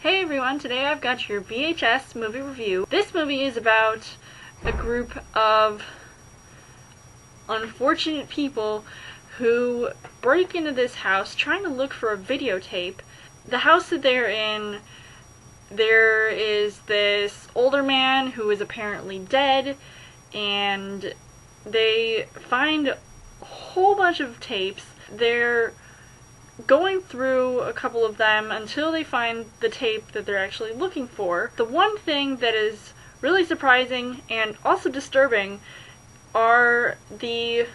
Hey everyone, today I've got your VHS movie review. This movie is about a group of unfortunate people who break into this house trying to look for a videotape. The house that they're in, there is this older man who is apparently dead, and they find a whole bunch of tapes. They're going through a couple of them until they find the tape that they're actually looking for. The one thing that is really surprising and also disturbing are the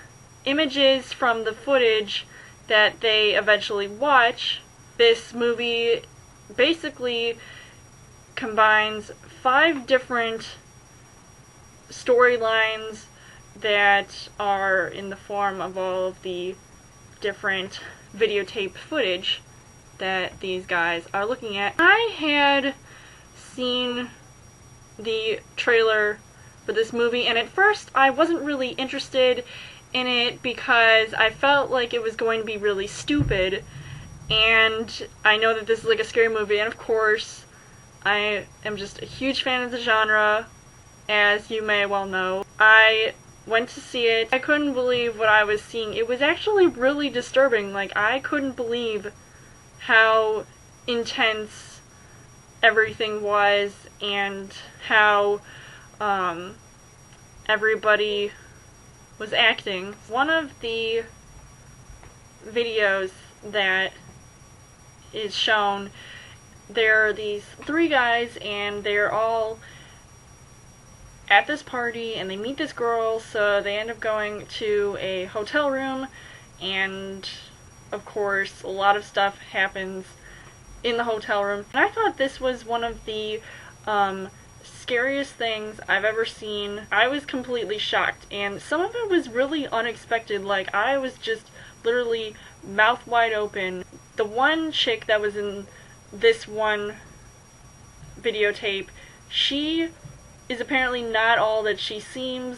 images from the footage that they eventually watch. This movie basically combines 5 different storylines that are in the form of all of the different videotape footage that these guys are looking at. I had seen the trailer for this movie, and at first I wasn't really interested in it because I felt like it was going to be really stupid, and I know that this is like a scary movie, and of course I am just a huge fan of the genre, as you may well know. I went to see it. I couldn't believe what I was seeing. It was actually really disturbing. Like, I couldn't believe how intense everything was and how everybody was acting. One of the videos that is shown, there are these 3 guys and they're all at this party, and they meet this girl, so they end up going to a hotel room, and of course a lot of stuff happens in the hotel room. And I thought this was one of the scariest things I've ever seen. I was completely shocked, and some of it was really unexpected. Like, I was just literally mouth wide open. The one chick that was in this one videotape, she is apparently not all that she seems,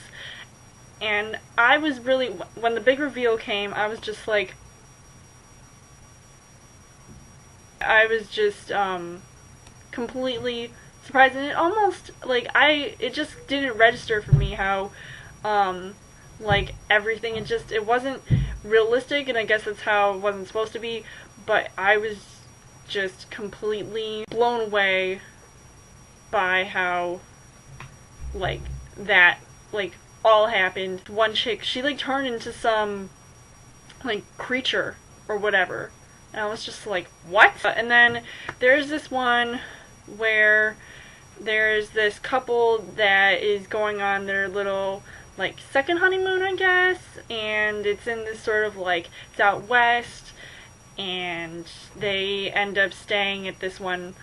and I was really, when the big reveal came, I was just like, I was just completely surprised, and it almost, like, it just didn't register for me how, like, everything, it wasn't realistic, and I guess that's how it wasn't supposed to be, but I was just completely blown away by how, like, that, like, all happened. One chick, she, like, turned into some, like, creature or whatever, and I was just like, what? And then there's this one where there's this couple that is going on their little, like, second honeymoon, I guess, and it's in this sort of, like, it's out west, and they end up staying at this one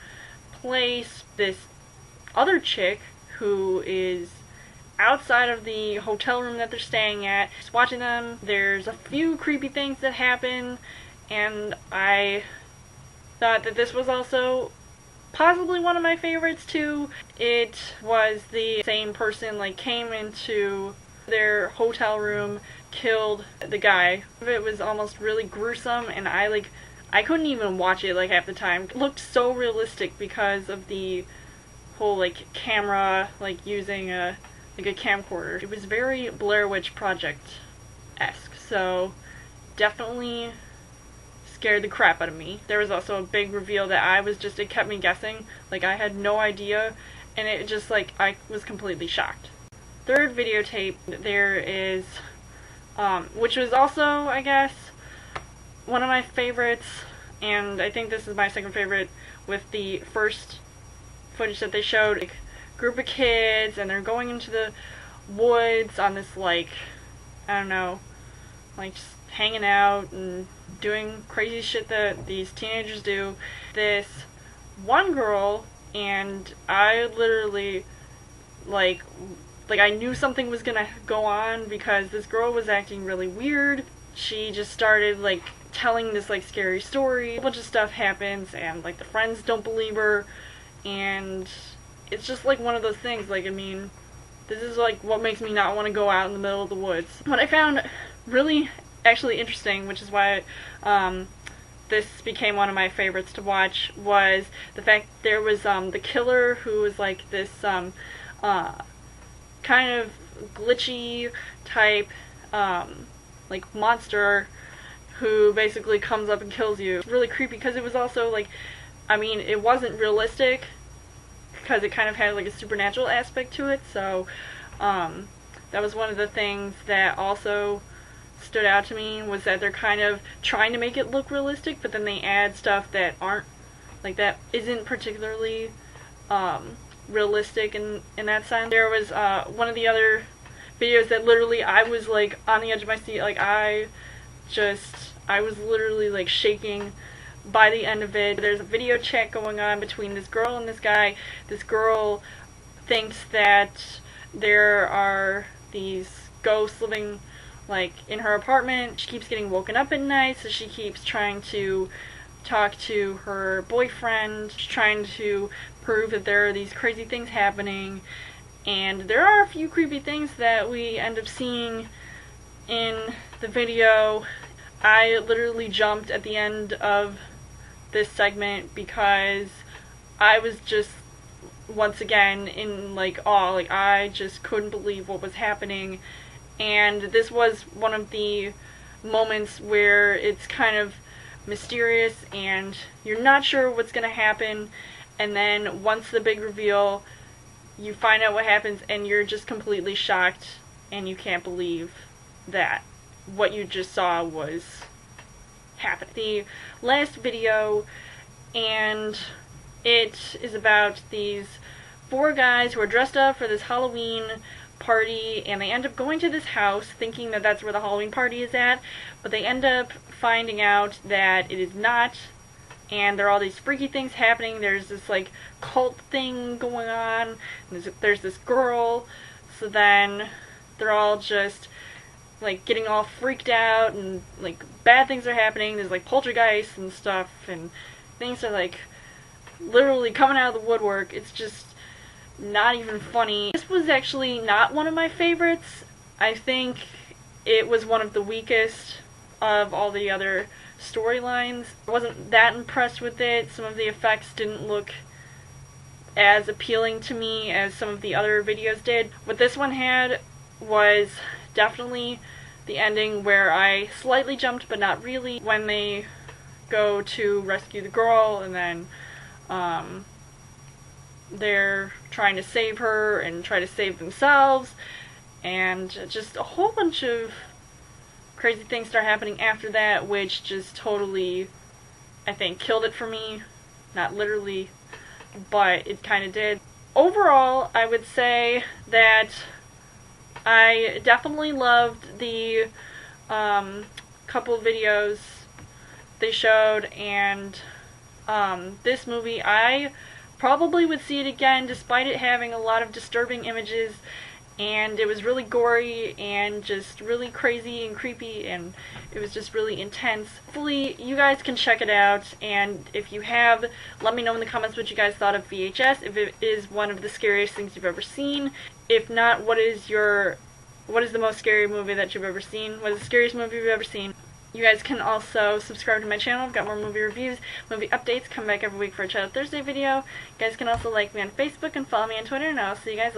place. This other chick who is outside of the hotel room that they're staying at, just watching them. There's a few creepy things that happen, and I thought that this was also possibly one of my favorites too. It was the same person, like, came into their hotel room, killed the guy. It was almost really gruesome, and I couldn't even watch it, like, half the time. It looked so realistic because of the whole, like, camera, like, using a camcorder. It was very Blair Witch Project-esque, so definitely scared the crap out of me. There was also a big reveal that it kept me guessing. Like, I had no idea, and it just, like, I was completely shocked. Third videotape, there is, which was also, I guess, one of my favorites, and I think this is my second favorite with the first footage that they showed. Like, group of kids, and they're going into the woods on this, like, I don't know, like, just hanging out and doing crazy shit that these teenagers do. This one girl, and I literally, like I knew something was gonna go on because this girl was acting really weird. She just started, like, telling this, like, scary story. A bunch of stuff happens, and, like, the friends don't believe her, and it's just, like, one of those things. Like, I mean, this is, like, what makes me not want to go out in the middle of the woods. What I found really actually interesting, which is why this became one of my favorites to watch was the fact there was the killer who was like this kind of glitchy type like monster who basically comes up and kills you. It's really creepy because it was also like, I mean, it wasn't realistic because it kind of had like a supernatural aspect to it, so that was one of the things that also stood out to me, was that they're kind of trying to make it look realistic, but then they add stuff that aren't, like, that isn't particularly realistic in that sense. There was one of the other videos that literally I was like on the edge of my seat, like I was literally like shaking by the end of it. There's a video chat going on between this girl and this guy. This girl thinks that there are these ghosts living like in her apartment. She keeps getting woken up at night, so she keeps trying to talk to her boyfriend. She's trying to prove that there are these crazy things happening, and there are a few creepy things that we end up seeing in the video. I literally jumped at the end of this segment because I was just once again in like awe. Like I just couldn't believe what was happening, and this was one of the moments where it's kind of mysterious and you're not sure what's gonna happen, and then once the big reveal, you find out what happens and you're just completely shocked and you can't believe that what you just saw was happening. The last video, and it is about these 4 guys who are dressed up for this Halloween party, and they end up going to this house thinking that that's where the Halloween party is at, but they end up finding out that it is not, and there are all these freaky things happening. There's this like cult thing going on, and there's this girl, so then they're all just like getting all freaked out, and like bad things are happening. There's like poltergeists and stuff, and things are like literally coming out of the woodwork. It's just not even funny. This was actually not one of my favorites. I think it was one of the weakest of all the other storylines. I wasn't that impressed with it. Some of the effects didn't look as appealing to me as some of the other videos did. What this one had was definitely the ending, where I slightly jumped but not really, when they go to rescue the girl and then they're trying to save her and try to save themselves, and just a whole bunch of crazy things start happening after that, which just totally, I think, killed it for me. Not literally, but it kind of did. Overall, I would say that I definitely loved the couple of videos they showed, and this movie, I probably would see it again, despite it having a lot of disturbing images, and it was really gory and just really crazy and creepy, and it was just really intense. Hopefully you guys can check it out, and if you have, let me know in the comments what you guys thought of VHS, if it is one of the scariest things you've ever seen. If not, what is the most scary movie that you've ever seen? What is the scariest movie you've ever seen? You guys can also subscribe to my channel. I've got more movie reviews, movie updates, come back every week for a Child Thursday video. You guys can also like me on Facebook and follow me on Twitter, and I'll see you guys later.